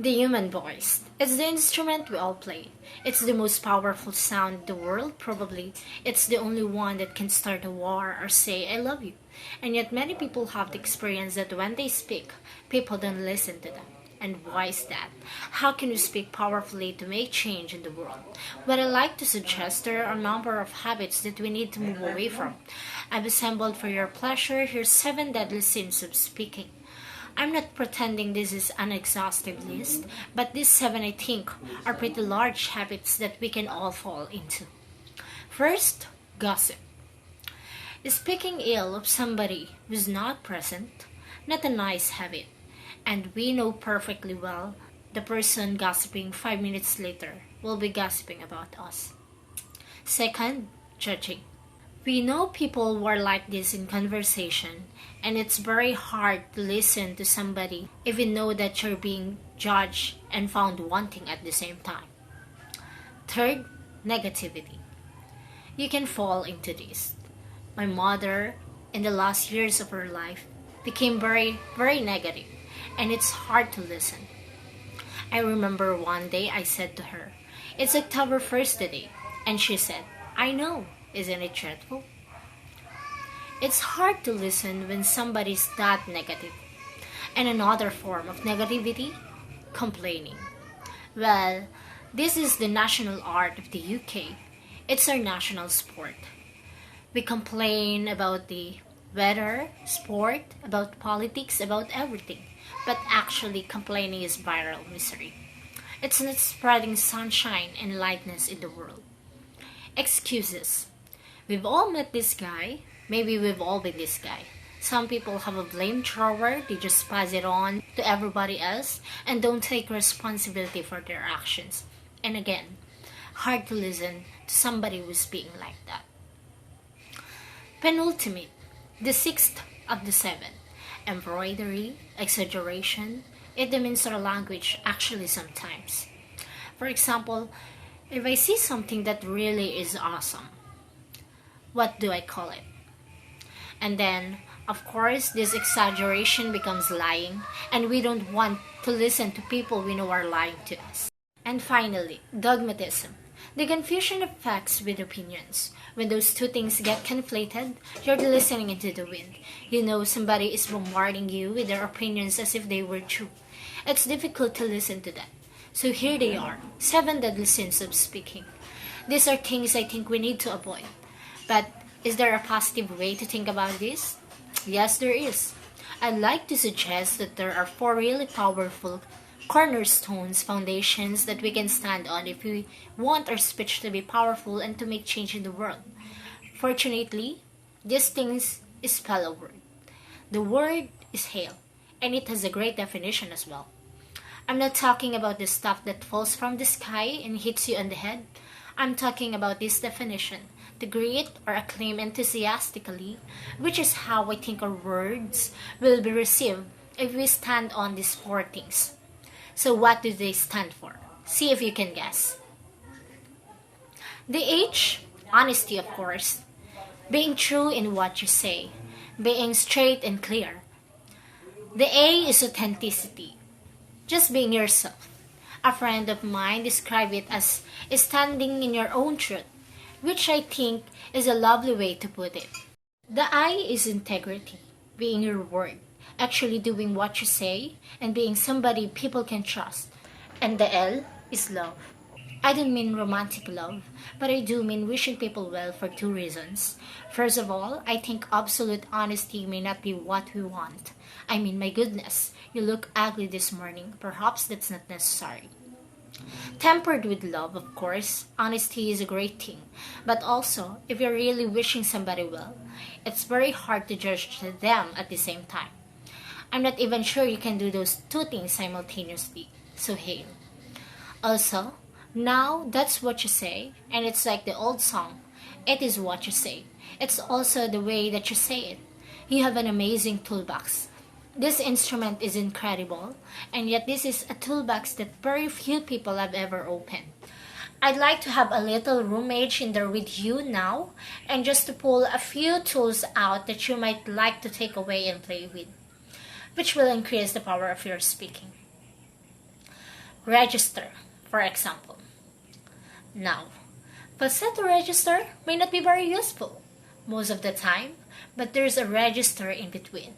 The human voice. It's the instrument we all play. It's the most powerful sound in the world, probably. It's the only one that can start a war or say, I love you. And yet, many people have the experience that when they speak, people don't listen to them. And why is that? How can we speak powerfully to make change in the world? What I like to suggest, there are a number of habits that we need to move away from. I've assembled for your pleasure here 7 deadly sins of speaking. I'm not pretending this is an exhaustive list, but these 7 I think are pretty large habits that we can all fall into. First, gossip. Speaking ill of somebody who's not present, not a nice habit, and we know perfectly well the person gossiping 5 minutes later will be gossiping about us. Second, judging. We know people who are like this in conversation, and it's very hard to listen to somebody if you know that you're being judged and found wanting at the same time. Third, negativity. You can fall into this. My mother, in the last years of her life, became very, very negative, and it's hard to listen. I remember one day I said to her, "It's October 1st today," and she said, "I know. Isn't it dreadful?" It's hard to listen when somebody's that negative. And another form of negativity, complaining. Well, this is the national art of the UK. It's our national sport. We complain about the weather, sport, about politics, about everything. But actually, complaining is viral misery. It's not spreading sunshine and lightness in the world. Excuses. We've all met this guy. Maybe we've all been this guy. Some people have a blame thrower. They just pass it on to everybody else and don't take responsibility for their actions. And again, hard to listen to somebody who's being like that. Penultimate, the 6th of the 7. Embroidery, exaggeration. It demeans our language actually sometimes. For example, if I see something that really is awesome, what do I call it? And then, of course, this exaggeration becomes lying, and we don't want to listen to people we know are lying to us. And finally, dogmatism. The confusion of facts with opinions. When those two things get conflated, you're listening into the wind. You know somebody is bombarding you with their opinions as if they were true. It's difficult to listen to that. So here they are, 7 deadly sins of speaking. These are things I think we need to avoid. But is there a positive way to think about this? Yes, there is. I'd like to suggest that there are 4 really powerful cornerstones, foundations that we can stand on if we want our speech to be powerful and to make change in the world. Fortunately, these things is spell a word. The word is hail, and it has a great definition as well. I'm not talking about the stuff that falls from the sky and hits you on the head. I'm talking about this definition, to greet or acclaim enthusiastically, which is how I think our words will be received if we stand on these 4 things. So what do they stand for? See if you can guess. The H, honesty of course. Being true in what you say. Being straight and clear. The A is authenticity. Just being yourself. A friend of mine described it as standing in your own truth, which I think is a lovely way to put it. The I is integrity. Being your word. Actually doing what you say, and being somebody people can trust. And the L is love. I don't mean romantic love, but I do mean wishing people well for 2 reasons. First of all, I think absolute honesty may not be what we want. I mean, my goodness, you look ugly this morning. Perhaps that's not necessary. Tempered with love, of course, honesty is a great thing. But also, if you're really wishing somebody well, it's very hard to judge them at the same time. I'm not even sure you can do those 2 things simultaneously, so hail. Also, now that's what you say, and it's like the old song, it is what you say. It's also the way that you say it. You have an amazing toolbox. This instrument is incredible, and yet this is a toolbox that very few people have ever opened. I'd like to have a little roommate in there with you now, and just to pull a few tools out that you might like to take away and play with, which will increase the power of your speaking. Register, for example. Now, falsetto register may not be very useful most of the time, but there's a register in between.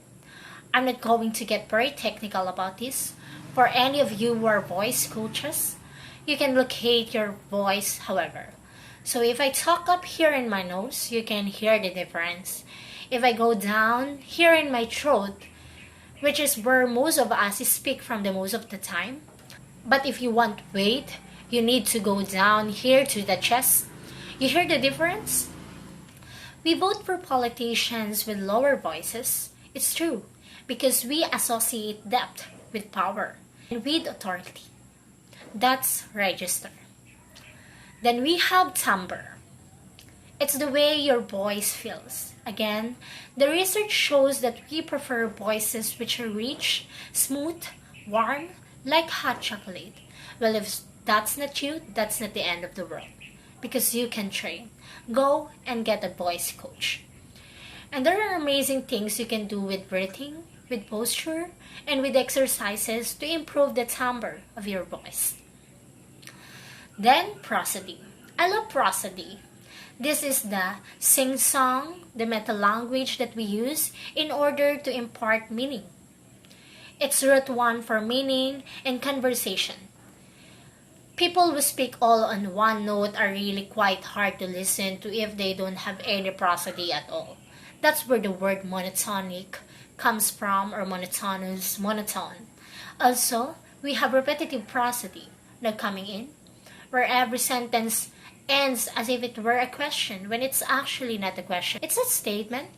I'm not going to get very technical about this. For any of you who are voice coaches, you can locate your voice however. So if I talk up here in my nose, you can hear the difference. If I go down here in my throat, which is where most of us speak from the most of the time. But if you want weight, you need to go down here to the chest. You hear the difference? We vote for politicians with lower voices. It's true, because we associate depth with power and with authority. That's register. Then we have timbre. It's the way your voice feels. Again, the research shows that we prefer voices which are rich, smooth, warm, like hot chocolate. Well, if that's not you, that's not the end of the world. Because you can train. Go and get a voice coach. And there are amazing things you can do with breathing, with posture, and with exercises to improve the timbre of your voice. Then, prosody. I love prosody. This is the sing-song, the meta language that we use in order to impart meaning. It's root one for meaning and conversation. People who speak all on one note are really quite hard to listen to if they don't have any prosody at all. That's where the word monotonic comes from, or monotonous, monotone. Also, we have repetitive prosody now coming in, where every sentence ends as if it were a question when it's actually not a question. It's a statement.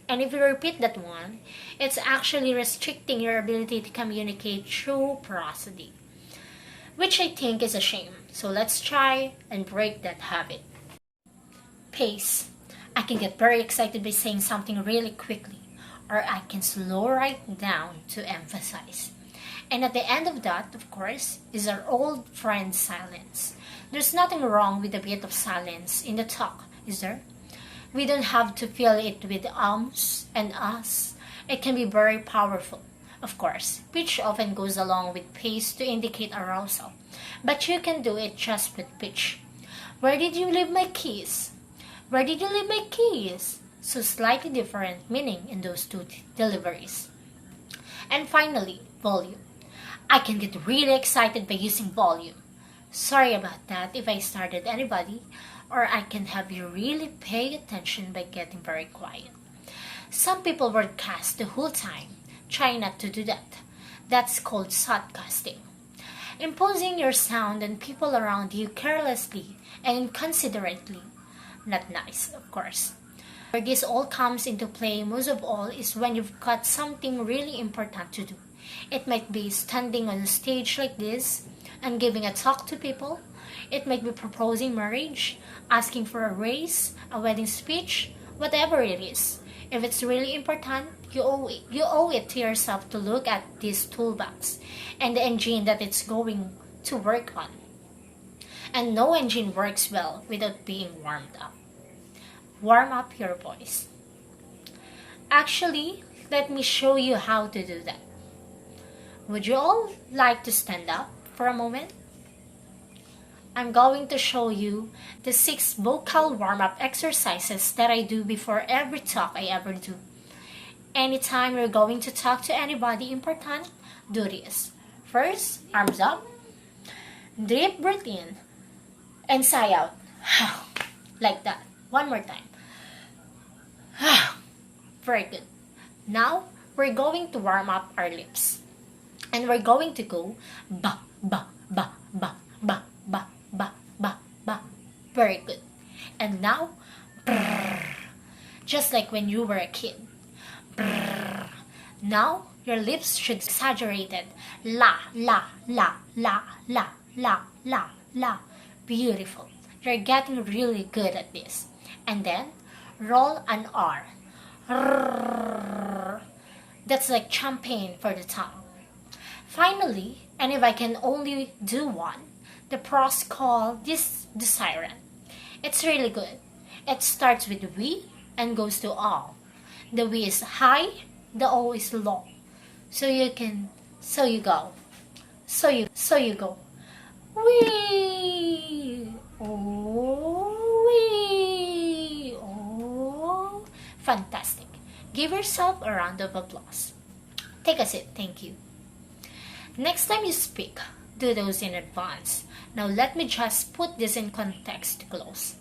And if you repeat that one, it's actually restricting your ability to communicate through prosody, which I think is a shame. So let's try and break that habit. Pace. I can get very excited by saying something really quickly, or I can slow right down to emphasize. And at the end of that, of course, is our old friend silence. There's nothing wrong with a bit of silence in the talk, is there? We don't have to fill it with ums and us. It can be very powerful, of course, pitch often goes along with pace to indicate arousal. But you can do it just with pitch. Where did you leave my keys? Where did you leave my keys? So slightly different meaning in those two deliveries. And finally, volume. I can get really excited by using volume. Sorry about that if I started anybody, or I can have you really pay attention by getting very quiet. Some people broadcast the whole time. Try not to do that. That's called shotcasting. Imposing your sound on people around you carelessly and inconsiderately. Not nice, of course. Where this all comes into play most of all is when you've got something really important to do. It might be standing on a stage like this and giving a talk to people. It might be proposing marriage, asking for a raise, a wedding speech, whatever it is. If it's really important, you owe it to yourself to look at this toolbox and the engine that it's going to work on. And no engine works well without being warmed up. Warm up your voice. Actually, let me show you how to do that. Would you all like to stand up for a moment? I'm going to show you the 6 vocal warm-up exercises that I do before every talk I ever do. Anytime you're going to talk to anybody important, do this. First, arms up. Deep breath in and sigh out. Like that. One more time. Very good. Now, we're going to warm up our lips. And we're going to go ba, ba, ba, ba, ba, ba, ba, ba, ba. Very good. And now, brrr, just like when you were a kid. Brrr. Now, your lips should be exaggerated. La, la, la, la, la, la, la, la. Beautiful. You're getting really good at this. And then, roll an R. Rrr. That's like champagne for the tongue. Finally, and if I can only do one, the pros call this the siren. It's really good. It starts with we and goes to all. The we is high, the O is low. So you go. So you go. Wee! Oh, wee! Oh. Fantastic. Give yourself a round of applause. Take a seat. Thank you. Next time you speak, do those in advance. Now let me just put this in context to close.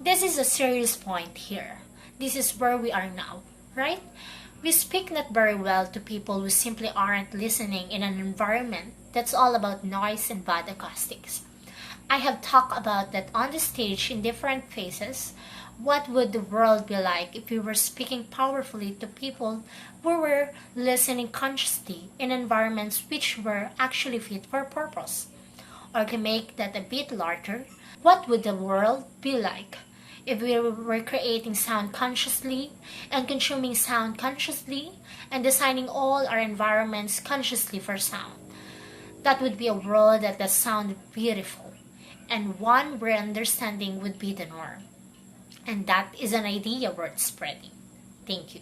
This is a serious point here. This is where we are now, right? We speak not very well to people who simply aren't listening in an environment that's all about noise and bad acoustics. I have talked about that on the stage in different phases. What would the world be like if we were speaking powerfully to people who were listening consciously in environments which were actually fit for purpose? Or to make that a bit larger, what would the world be like if we were creating sound consciously and consuming sound consciously and designing all our environments consciously for sound? That would be a world that does sound beautiful and one where understanding would be the norm. And that is an idea worth spreading. Thank you.